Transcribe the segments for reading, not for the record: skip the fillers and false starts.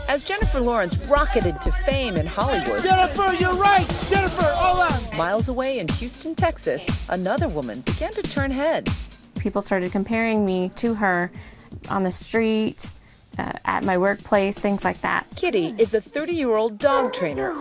As Jennifer Lawrence rocketed to fame in Hollywood, Jennifer, you're right! Jennifer, all out! miles away in Houston, Texas, another woman began to turn heads. People started comparing me to her on the street, at my workplace, things like that. Kitty is a 30-year-old dog trainer,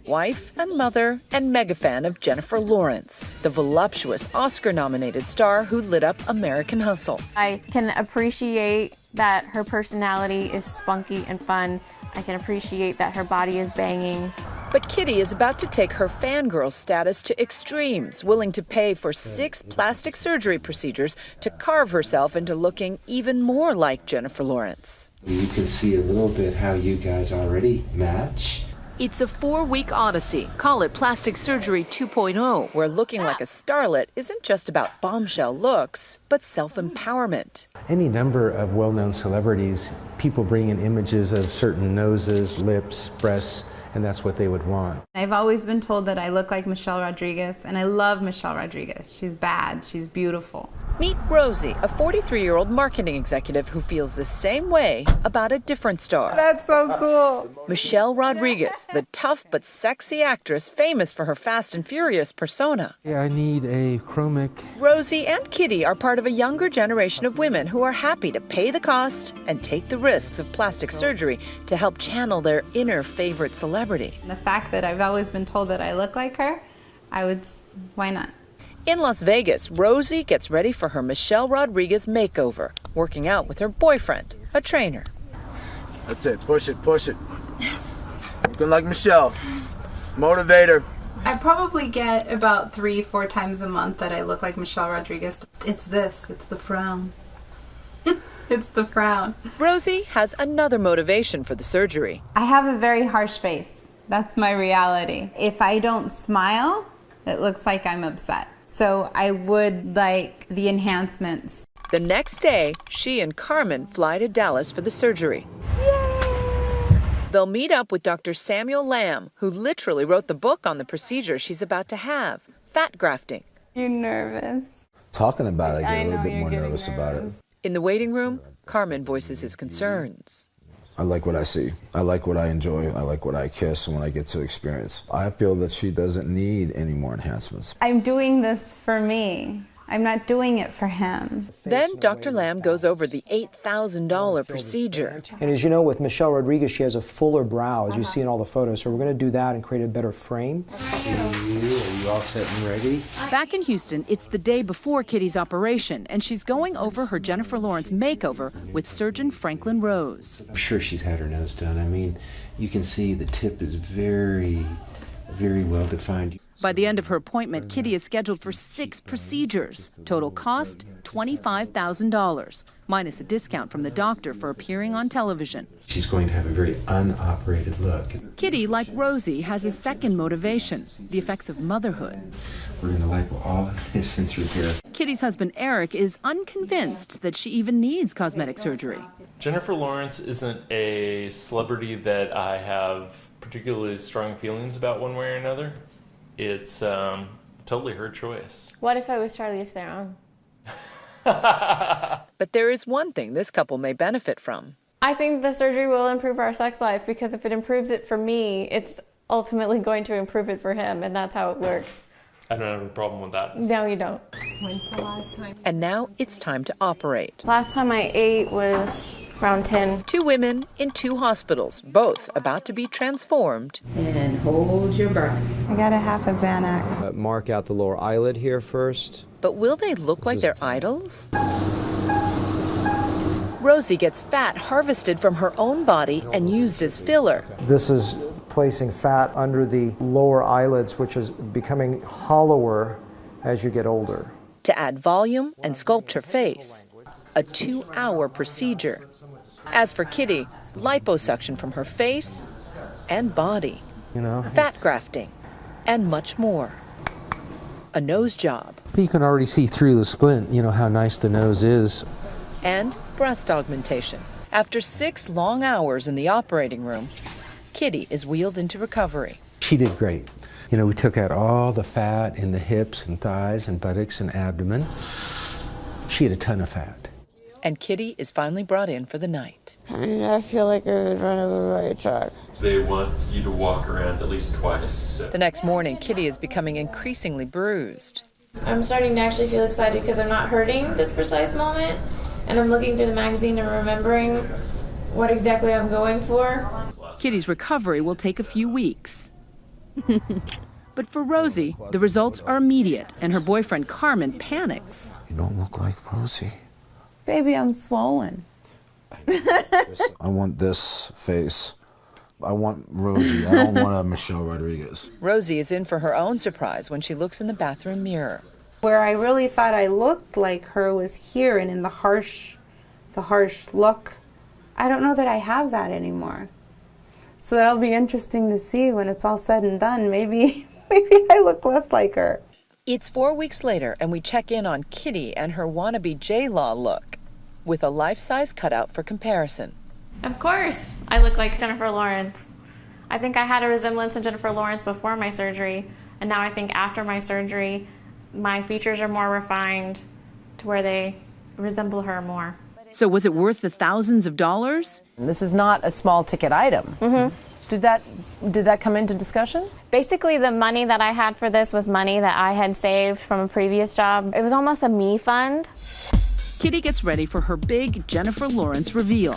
wife and mother, and mega fan of Jennifer Lawrence, the voluptuous Oscar-nominated star who lit up American Hustle. I can appreciate that her personality is spunky and fun. I can appreciate that her body is banging. But Kitty is about to take her fangirl status to extremes, willing to pay for 6 plastic surgery procedures to carve herself into looking even more like Jennifer Lawrence. You can see a little bit how you guys already match. It's a 4-week odyssey. Call it Plastic Surgery 2.0, where looking like a starlet isn't just about bombshell looks, but self-empowerment. Any number of well-known celebrities, people bring in images of certain noses, lips, breasts, and that's what they would want. I've always been told that I look like Michelle Rodriguez, and I love Michelle Rodriguez. She's bad, she's beautiful. Meet Rosie, a 43-year-old marketing executive who feels the same way about a different star. That's so cool. Michelle Rodriguez, the tough but sexy actress famous for her Fast and Furious persona. Yeah, I need a chromic. Rosie and Kitty are part of a younger generation of women who are happy to pay the cost and take the risks of plastic surgery to help channel their inner favorite celebrity. The fact that I've always been told that I look like her, why not? In Las Vegas, Rosie gets ready for her Michelle Rodriguez makeover, working out with her boyfriend, a trainer. That's it, push it, push it. Looking like Michelle. Motivator. I probably get about 3-4 times a month that I look like Michelle Rodriguez. It's the frown. It's the frown. Rosie has another motivation for the surgery. I have a very harsh face. That's my reality. If I don't smile, it looks like I'm upset. So I would like the enhancements. The next day, she and Carmen fly to Dallas for the surgery. Yay! They'll meet up with Dr. Samuel Lamb, who literally wrote the book on the procedure she's about to have, fat grafting. You're nervous. Talking about it, I get a little bit more nervous about it. In the waiting room, Carmen voices his concerns. I like what I see. I like what I enjoy. I like what I kiss and when I get to experience. I feel that she doesn't need any more enhancements. I'm doing this for me. I'm not doing it for him. Then Dr. Lamb goes over the $8,000 procedure. And as you know, with Michelle Rodriguez, she has a fuller brow, as you see in all the photos. So we're going to do that and create a better frame. Are you all set and ready? Back in Houston, it's the day before Kitty's operation, and she's going over her Jennifer Lawrence makeover with surgeon Franklin Rose. I'm sure she's had her nose done. I mean, you can see the tip is very, very well defined. By the end of her appointment, Kitty is scheduled for 6 procedures. Total cost, $25,000, minus a discount from the doctor for appearing on television. She's going to have a very unoperated look. Kitty, like Rosie, has a second motivation, the effects of motherhood. We're going to lipo all of this in through here. Kitty's husband, Eric, is unconvinced that she even needs cosmetic surgery. Jennifer Lawrence isn't a celebrity that I have particularly strong feelings about one way or another. It's totally her choice. What if I was Charlize Theron? But there is one thing this couple may benefit from. I think the surgery will improve our sex life because if it improves it for me, it's ultimately going to improve it for him, and that's how it works. I don't have a problem with that. No, you don't. When's the last time? And now it's time to operate. Last time I ate was around 10. 2 women in 2 hospitals, both about to be transformed. And hold your breath. I got a half a Xanax. Mark out the lower eyelid here first. But will they look like their idols? Rosie gets fat harvested from her own body and used as filler. This is placing fat under the lower eyelids, which is becoming hollower as you get older. To add volume and sculpt her face. A 2-hour procedure. As for Kitty, liposuction from her face and body. Fat grafting, and much more. A nose job. You can already see through the splint, how nice the nose is. And breast augmentation. After 6 long hours in the operating room, Kitty is wheeled into recovery. She did great. We took out all the fat in the hips and thighs and buttocks and abdomen. She had a ton of fat. And Kitty is finally brought in for the night. I feel like I was run over by a truck. They want you to walk around at least twice. The next morning, Kitty is becoming increasingly bruised. I'm starting to actually feel excited because I'm not hurting this precise moment, and I'm looking through the magazine and remembering what exactly I'm going for. Kitty's recovery will take a few weeks. But for Rosie, the results are immediate, and her boyfriend Carmen panics. You don't look like Rosie. Baby, I'm swollen. I want this face. I want Rosie. I don't want a Michelle Rodriguez. Rosie is in for her own surprise when she looks in the bathroom mirror. Where I really thought I looked like her was here and in the harsh look. I don't know that I have that anymore. So that'll be interesting to see when it's all said and done. Maybe I look less like her. It's 4 weeks later, and we check in on Kitty and her wannabe J-Law look with a life-size cutout for comparison. Of course, I look like Jennifer Lawrence. I think I had a resemblance to Jennifer Lawrence before my surgery, and now I think after my surgery, my features are more refined to where they resemble her more. So was it worth the thousands of dollars? This is not a small ticket item. Mm-hmm. Did that come into discussion? Basically, the money that I had for this was money that I had saved from a previous job. It was almost a me fund. Kitty gets ready for her big Jennifer Lawrence reveal.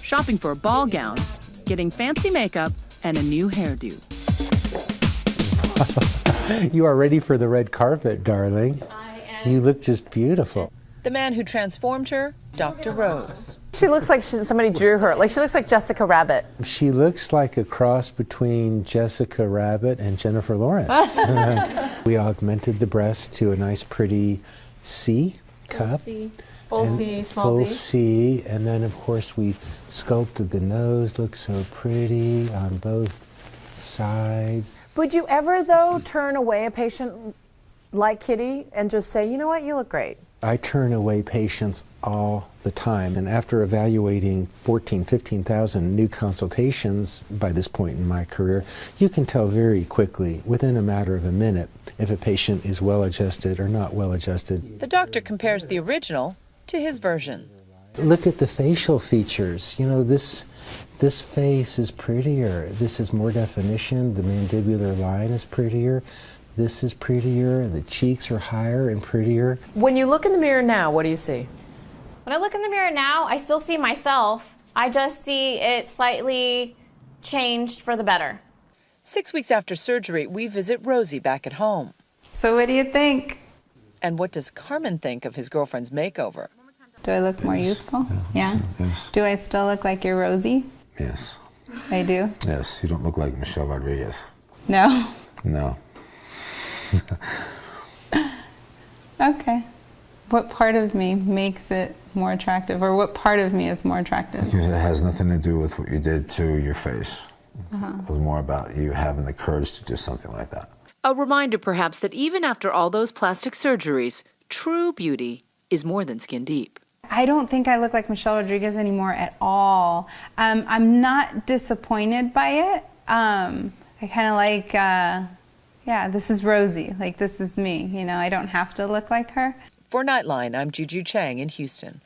Shopping for a ball gown, getting fancy makeup, and a new hairdo. You are ready for the red carpet, darling. I am. You look just beautiful. The man who transformed her, Dr. Rose. She looks like somebody drew her. Like she looks like Jessica Rabbit. She looks like a cross between Jessica Rabbit and Jennifer Lawrence. We augmented the breast to a nice pretty C cup. Full C, small full D. C, and then of course we sculpted the nose, looks so pretty on both sides. Would you ever, though, turn away a patient like Kitty and just say, you know what, you look great? I turn away patients all the time, and after evaluating 15,000 new consultations by this point in my career, you can tell very quickly, within a matter of a minute, if a patient is well-adjusted or not well-adjusted. The doctor compares the original to his version. Look at the facial features. You know, this face is prettier. This is more definition. The mandibular line is prettier. This is prettier. The cheeks are higher and prettier. When you look in the mirror now, what do you see? When I look in the mirror now, I still see myself. I just see it slightly changed for the better. 6 weeks after surgery, we visit Rosie back at home. So what do you think? And what does Carmen think of his girlfriend's makeover? Do I look more youthful? Yeah? Yes. Do I still look like your Rosie? Yes. I do? Yes. You don't look like Michelle Rodriguez. No? No. Okay. What part of me makes it more attractive, or what part of me is more attractive? Because it has nothing to do with what you did to your face. It was more about you having the courage to do something like that. A reminder, perhaps, that even after all those plastic surgeries, true beauty is more than skin deep. I don't think I look like Michelle Rodriguez anymore at all. I'm not disappointed by it. I kind of like, yeah, this is Rosie. Like, this is me. You know, I don't have to look like her. For Nightline, I'm Juju Chang in Houston.